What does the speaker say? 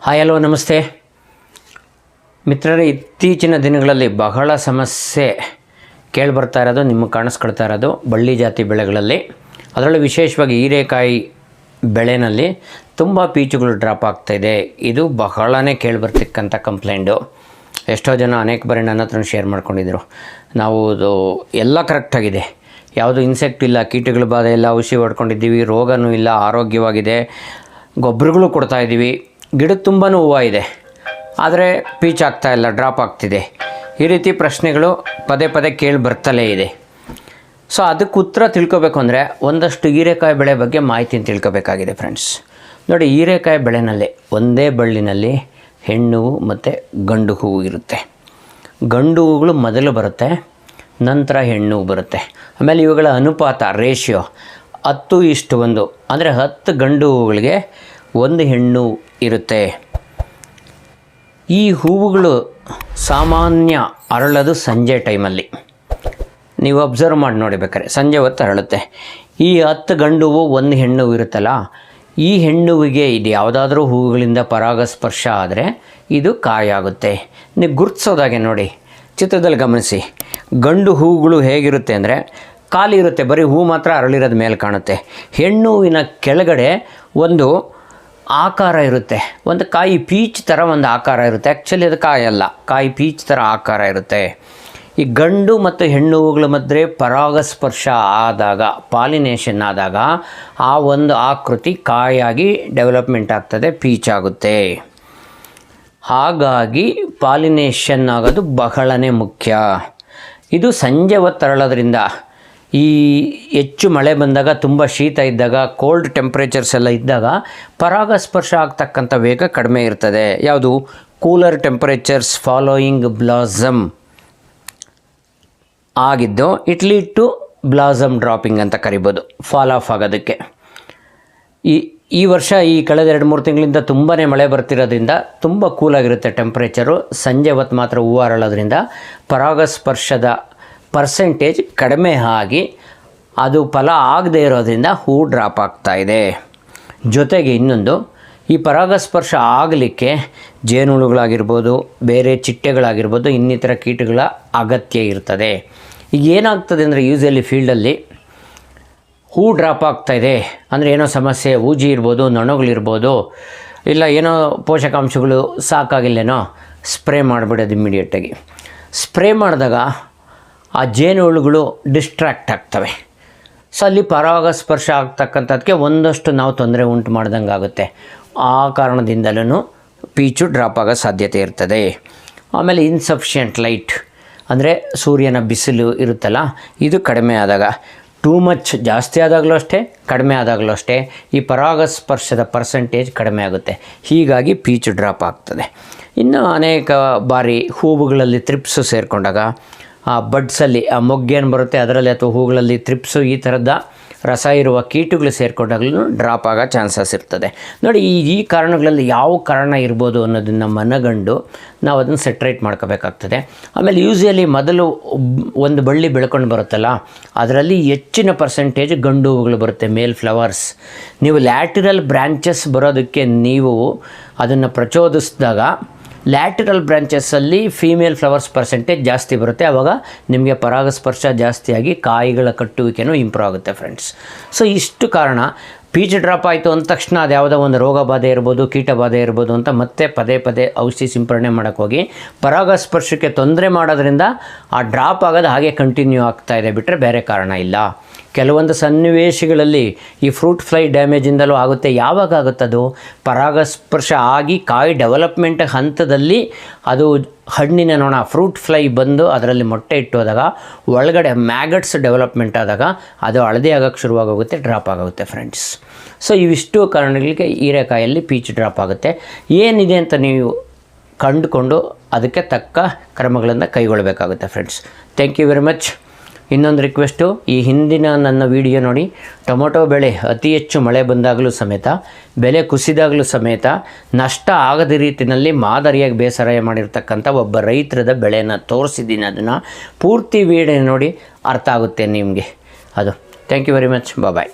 Hi hello ನಮಸ್ತೆ ಮಿತ್ರರೇ, ಇತ್ತೀಚಿನ ದಿನಗಳಲ್ಲಿ ಬಹಳ ಸಮಸ್ಯೆ ಕೇಳಿಬರ್ತಾ ಇರೋದು, ನಿಮಗೆ ಕಾಣಿಸ್ಕೊಳ್ತಾ ಇರೋದು ಬಳ್ಳಿ ಜಾತಿ ಬೆಳೆಗಳಲ್ಲಿ, ಅದರಲ್ಲೂ ವಿಶೇಷವಾಗಿ ಹೀರೆಕಾಯಿ ಬೆಳೆಯಲ್ಲಿ ತುಂಬ ಪೀಚುಗಳು ಡ್ರಾಪ್ ಆಗ್ತಾಯಿದೆ. ಇದು ಬಹಳನೇ ಕೇಳಿಬರ್ತಕ್ಕಂಥ ಕಂಪ್ಲೇಂಟು. ಎಷ್ಟೋ ಜನ ಅನೇಕ ಬಾರಿ ನನ್ನ ಹತ್ರ ಶೇರ್ ಮಾಡ್ಕೊಂಡಿದ್ರು. ನಾವು ಎಲ್ಲ ಕರೆಕ್ಟಾಗಿದೆ, ಯಾವುದು ಇನ್ಸೆಕ್ಟ್ ಇಲ್ಲ, ಕೀಟಗಳ ಬಾಧೆ ಇಲ್ಲ, ಔಷಧಿ ಹೊಡ್ಕೊಂಡಿದ್ದೀವಿ, ರೋಗನೂ ಇಲ್ಲ, ಆರೋಗ್ಯವಾಗಿದೆ, ಗೊಬ್ಬರಗಳು ಕೊಡ್ತಾಯಿದ್ದೀವಿ, ಗಿಡಕ್ಕೆ ತುಂಬಾ ಹೂವು ಇದೆ, ಆದರೆ ಪೀಚ್ ಆಗ್ತಾಯಿಲ್ಲ, ಡ್ರಾಪ್ ಆಗ್ತಿದೆ. ಈ ರೀತಿ ಪ್ರಶ್ನೆಗಳು ಪದೇ ಪದೇ ಕೇಳಿ ಬರ್ತಲೇ ಇದೆ. ಸೊ ಅದಕ್ಕೆ ಉತ್ತರ ತಿಳ್ಕೊಬೇಕು ಅಂದರೆ ಒಂದಷ್ಟು ಹೀರೆಕಾಯಿ ಬೆಳೆ ಬಗ್ಗೆ ಮಾಹಿತಿನ ತಿಳ್ಕೊಬೇಕಾಗಿದೆ ಫ್ರೆಂಡ್ಸ್. ನೋಡಿ, ಹೀರೆಕಾಯಿ ಬೆಳೆನಲ್ಲಿ ಒಂದೇ ಬಳ್ಳಿನಲ್ಲಿ ಹೆಣ್ಣು ಮತ್ತು ಗಂಡು ಹೂವು ಇರುತ್ತೆ. ಗಂಡು ಹೂವುಗಳು ಮೊದಲು ಬರುತ್ತೆ, ನಂತರ ಹೆಣ್ಣು ಹೂವು ಬರುತ್ತೆ. ಆಮೇಲೆ ಇವುಗಳ ಅನುಪಾತ ರೇಷಿಯೋ 10:1, ಅಂದರೆ 10 ಗಂಡು ಹೂವುಗಳಿಗೆ 1 ಹೆಣ್ಣು ಇರುತ್ತೆ. ಈ ಹೂವುಗಳು ಸಾಮಾನ್ಯ ಅರಳೋದು ಸಂಜೆ ಟೈಮಲ್ಲಿ. ನೀವು ಅಬ್ಸರ್ವ್ ಮಾಡಿ ನೋಡಿ, ಬೇಕಾದ್ರೆ ಸಂಜೆ ಹೊತ್ತು ಅರಳುತ್ತೆ. ಈ 10 ಗಂಡು ಹೂವು 1 ಹೆಣ್ಣು ಇರುತ್ತಲ್ಲ, ಈ ಹೆಣ್ಣುವಿಗೆ ಇದು ಯಾವುದಾದ್ರೂ ಹೂವುಗಳಿಂದ ಪರಾಗಸ್ಪರ್ಶ ಆದರೆ ಇದು ಕಾಯಾಗುತ್ತೆ. ನೀವು ಗುರುತಿಸೋದಾಗೆ ನೋಡಿ, ಚಿತ್ರದಲ್ಲಿ ಗಮನಿಸಿ. ಗಂಡು ಹೂವುಗಳು ಹೇಗಿರುತ್ತೆ ಅಂದರೆ ಖಾಲಿ ಇರುತ್ತೆ, ಬರೀ ಹೂ ಮಾತ್ರ ಅರಳಿರೋದು ಮೇಲೆ ಕಾಣುತ್ತೆ. ಹೆಣ್ಣು ಹೂವಿನ ಕೆಳಗಡೆ ಒಂದು ಆಕಾರ ಇರುತ್ತೆ, ಒಂದು ಕಾಯಿ ಪೀಚ್ ಥರ ಒಂದು ಆಕಾರ ಇರುತ್ತೆ. ಆ್ಯಕ್ಚುಲಿ ಅದು ಕಾಯಲ್ಲ, ಕಾಯಿ ಪೀಚ್ ಥರ ಆಕಾರ ಇರುತ್ತೆ. ಈ ಗಂಡು ಮತ್ತು ಹೆಣ್ಣು ಹೂವುಗಳ ಮಧ್ಯೆ ಪರಾಗಸ್ಪರ್ಶ ಆದಾಗ, ಪಾಲಿನೇಷನ್ ಆದಾಗ ಆ ಒಂದು ಆಕೃತಿ ಕಾಯಾಗಿ ಡೆವಲಪ್ಮೆಂಟ್ ಆಗ್ತದೆ, ಪೀಚ್ ಆಗುತ್ತೆ. ಹಾಗಾಗಿ ಪಾಲಿನೇಷನ್ ಆಗೋದು ಬಹಳನೇ ಮುಖ್ಯ. ಇದು ಸಂಜೆ ಹೊತ್ತು ಅರಳೋದ್ರಿಂದ, ಈ ಹೆಚ್ಚು ಮಳೆ ಬಂದಾಗ, ತುಂಬ ಶೀತ ಇದ್ದಾಗ, ಕೋಲ್ಡ್ ಟೆಂಪ್ರೇಚರ್ಸ್ ಎಲ್ಲ ಇದ್ದಾಗ ಪರಾಗಸ್ಪರ್ಶ ಆಗ್ತಕ್ಕಂಥ ವೇಗ ಕಡಿಮೆ ಇರ್ತದೆ. ಯಾವುದು? ಕೂಲರ್ ಟೆಂಪ್ರೇಚರ್ಸ್ ಫಾಲೋಯಿಂಗ್ ಬ್ಲಾಸಮ್ ಆಗಿದ್ದು it lead to blossom dropping ಅಂತ ಕರಿಬೋದು, ಫಾಲ್ ಆಫ್ ಆಗೋದಕ್ಕೆ. ಈ ವರ್ಷ ಈ ಕಳೆದ 2-3 ತಿಂಗಳಿಂದ ತುಂಬಾ ಮಳೆ ಬರ್ತಿರೋದ್ರಿಂದ ತುಂಬ ಕೂಲಾಗಿರುತ್ತೆ ಟೆಂಪ್ರೇಚರು. ಸಂಜೆ ಹೊತ್ತು ಮಾತ್ರ ಹೂವು ಅರಳೋದ್ರಿಂದ ಪರಾಗಸ್ಪರ್ಶದ ಪರ್ಸೆಂಟೇಜ್ ಕಡಿಮೆ ಆಗಿ ಅದು ಫಲ ಆಗದೇ ಇರೋದ್ರಿಂದ ಹೂ ಡ್ರಾಪ್ ಆಗ್ತಾಯಿದೆ. ಜೊತೆಗೆ ಇನ್ನೊಂದು, ಈ ಪರಾಗಸ್ಪರ್ಶ ಆಗಲಿಕ್ಕೆ ಜೇನುಹುಳುಗಳಾಗಿರ್ಬೋದು, ಬೇರೆ ಚಿಟ್ಟೆಗಳಾಗಿರ್ಬೋದು, ಇನ್ನಿತರ ಕೀಟಗಳ ಅಗತ್ಯ ಇರ್ತದೆ. ಈಗ ಏನಾಗ್ತದೆ ಅಂದರೆ, ಯೂಸಲಿ ಫೀಲ್ಡಲ್ಲಿ ಹೂ ಡ್ರಾಪ್ ಆಗ್ತಾಯಿದೆ ಅಂದರೆ ಏನೋ ಸಮಸ್ಯೆ, ಹೂಜಿ ಇರ್ಬೋದು, ನೊಣಗಳಿರ್ಬೋದು, ಇಲ್ಲ ಏನೋ ಪೋಷಕಾಂಶಗಳು ಸಾಕಾಗಿಲ್ಲೇನೋ, ಸ್ಪ್ರೇ ಮಾಡಿಬಿಡೋದು ಇಮ್ಮಿಡಿಯೇಟಾಗಿ. ಸ್ಪ್ರೇ ಮಾಡಿದಾಗ ಆ ಜೇನುಹುಳುಗಳು ಡಿಸ್ಟ್ರ್ಯಾಕ್ಟ್ ಆಗ್ತವೆ. ಸೊ ಅಲ್ಲಿ ಪರಾಗಸ್ಪರ್ಶ ಆಗ್ತಕ್ಕಂಥದ್ದಕ್ಕೆ ಒಂದಷ್ಟು ನಾವು ತೊಂದರೆ ಉಂಟು ಮಾಡ್ದಂಗೆ ಆಗುತ್ತೆ. ಆ ಕಾರಣದಿಂದಲೂ ಪೀಚು ಡ್ರಾಪ್ ಆಗೋ ಸಾಧ್ಯತೆ ಇರ್ತದೆ. ಆಮೇಲೆ ಇನ್ಸಫಿಷಿಯೆಂಟ್ ಲೈಟ್ ಅಂದರೆ ಸೂರ್ಯನ ಬಿಸಿಲು ಇರುತ್ತಲ್ಲ, ಇದು ಕಡಿಮೆ ಆದಾಗ, ಟೂ ಮಚ್ ಜಾಸ್ತಿ ಆದಾಗಲೂ ಅಷ್ಟೇ, ಕಡಿಮೆ ಆದಾಗಲೂ ಅಷ್ಟೇ, ಈ ಪರಾಗಸ್ಪರ್ಶದ ಪರ್ಸೆಂಟೇಜ್ ಕಡಿಮೆ ಆಗುತ್ತೆ. ಹೀಗಾಗಿ ಪೀಚು ಡ್ರಾಪ್ ಆಗ್ತದೆ. ಇನ್ನು ಅನೇಕ ಬಾರಿ ಹೂವುಗಳಲ್ಲಿ ತ್ರಿಪ್ಸು ಸೇರಿಕೊಂಡಾಗ, ಆ ಬಡ್ಸಲ್ಲಿ ಆ ಮೊಗ್ಗೇನು ಬರುತ್ತೆ ಅದರಲ್ಲಿ, ಅಥವಾ ಹೂಗಳಲ್ಲಿ ತ್ರಿಪ್ಸು, ಈ ಥರದ ರಸ ಇರುವ ಕೀಟಗಳು ಸೇರಿಕೊಂಡಾಗಲೂ ಡ್ರಾಪ್ ಆಗೋ ಚಾನ್ಸಸ್ ಇರ್ತದೆ. ನೋಡಿ, ಈ ಕಾರಣಗಳಲ್ಲಿ ಯಾವ ಕಾರಣ ಇರ್ಬೋದು ಅನ್ನೋದನ್ನು ಮನಗಂಡು ನಾವು ಅದನ್ನು ಸೆಟ್ರೇಟ್ ಮಾಡ್ಕೋಬೇಕಾಗ್ತದೆ. ಆಮೇಲೆ ಯೂಸ್ವಲಿ ಮೊದಲು ಒಂದು ಬಳ್ಳಿ ಬೆಳ್ಕೊಂಡು ಬರುತ್ತಲ್ಲ, ಅದರಲ್ಲಿ ಹೆಚ್ಚಿನ ಪರ್ಸೆಂಟೇಜ್ ಗಂಡು ಹೂವುಗಳು ಬರುತ್ತೆ, ಮೇಲ್ ಫ್ಲವರ್ಸ್. ನೀವು ಲ್ಯಾಟಿರಲ್ ಬ್ರ್ಯಾಂಚಸ್ ಬರೋದಕ್ಕೆ ನೀವು ಅದನ್ನು ಪ್ರಚೋದಿಸಿದಾಗ ಲ್ಯಾಟಿರಲ್ ಬ್ರಾಂಚಸ್ಸಲ್ಲಿ ಫೀಮೇಲ್ ಫ್ಲವರ್ಸ್ ಪರ್ಸೆಂಟೇಜ್ ಜಾಸ್ತಿ ಬರುತ್ತೆ. ಆವಾಗ ನಿಮಗೆ ಪರಾಗಸ್ಪರ್ಶ ಜಾಸ್ತಿಯಾಗಿ ಕಾಯಿಗಳ ಕಟ್ಟುವಿಕೆನೂ ಇಂಪ್ರೂವ್ ಆಗುತ್ತೆ ಫ್ರೆಂಡ್ಸ್. ಸೊ ಇಷ್ಟು ಕಾರಣ. ಪೀಚ್ ಡ್ರಾಪ್ ಆಯಿತು ಅಂದ ತಕ್ಷಣ ಅದು ಯಾವುದೋ ಒಂದು ರೋಗ ಬಾಧೆ ಇರ್ಬೋದು, ಕೀಟ ಬಾಧೆ ಇರ್ಬೋದು ಅಂತ ಮತ್ತೆ ಪದೇ ಪದೇ ಔಷಧಿ ಸಿಂಪರಣೆ ಮಾಡೋಕ್ಕೆ ಹೋಗಿ ಪರಾಗಸ್ಪರ್ಶಕ್ಕೆ ತೊಂದರೆ ಮಾಡೋದ್ರಿಂದ ಆ ಡ್ರಾಪ್ ಆಗೋದು ಹಾಗೆ ಕಂಟಿನ್ಯೂ ಆಗ್ತಾಯಿದೆ, ಬಿಟ್ಟರೆ ಬೇರೆ ಕಾರಣ ಇಲ್ಲ. ಕೆಲವೊಂದು ಸನ್ನಿವೇಶಗಳಲ್ಲಿ ಈ ಫ್ರೂಟ್ ಫ್ಲೈ ಡ್ಯಾಮೇಜಿಂದಲೂ ಆಗುತ್ತೆ. ಯಾವಾಗ ಆಗುತ್ತದು? ಪರಾಗಸ್ಪರ್ಶ ಆಗಿ ಕಾಯಿ ಡೆವಲಪ್ಮೆಂಟ್ ಹಂತದಲ್ಲಿ ಅದು ಹಣ್ಣಿನ ನೊಣ, ಫ್ರೂಟ್ ಫ್ಲೈ ಬಂದು ಅದರಲ್ಲಿ ಮೊಟ್ಟೆ ಇಟ್ಟೋದಾಗ ಒಳಗಡೆ ಮ್ಯಾಗಟ್ಸ್ ಡೆವಲಪ್ಮೆಂಟ್ ಆದಾಗ ಅದು ಹಳದಿ ಆಗೋಕ್ಕೆ ಶುರುವಾಗೋಗುತ್ತೆ, ಡ್ರಾಪ್ ಆಗೋಗುತ್ತೆ ಫ್ರೆಂಡ್ಸ್. ಸೊ ಇವಿಷ್ಟು ಕಾರಣಗಳಿಗೆ ಹೀರೆಕಾಯಲ್ಲಿ ಪೀಚ್ ಡ್ರಾಪ್ ಆಗುತ್ತೆ. ಏನಿದೆ ಅಂತ ನೀವು ಕಂಡುಕೊಂಡು ಅದಕ್ಕೆ ತಕ್ಕ ಕ್ರಮಗಳನ್ನು ಕೈಗೊಳ್ಳಬೇಕಾಗುತ್ತೆ friends. Thank you very much. ಇನ್ನೊಂದು ರಿಕ್ವೆಸ್ಟು, ಈ ಹಿಂದಿನ ನನ್ನ ವಿಡಿಯೋ ನೋಡಿ. ಟೊಮೊಟೊ ಬೆಳೆ ಅತಿ ಹೆಚ್ಚು ಮಳೆ ಬಂದಾಗಲೂ ಸಮೇತ, ಬೆಲೆ ಕುಸಿದಾಗಲೂ ಸಮೇತ ನಷ್ಟ ಆಗದ ರೀತಿಯಲ್ಲಿ ಮಾದರಿಯಾಗಿ ಬೇಸಾಯ ಮಾಡಿರ್ತಕ್ಕಂಥ ಒಬ್ಬ ರೈತರದ ಬೆಳೆಯನ್ನು ತೋರಿಸಿದ್ದೀನಿ. ಅದನ್ನು ಪೂರ್ತಿ ವಿಡಿಯೋ ನೋಡಿ, ಅರ್ಥ ಆಗುತ್ತೆ ನಿಮಗೆ ಅದು. Thank you very much. Bye.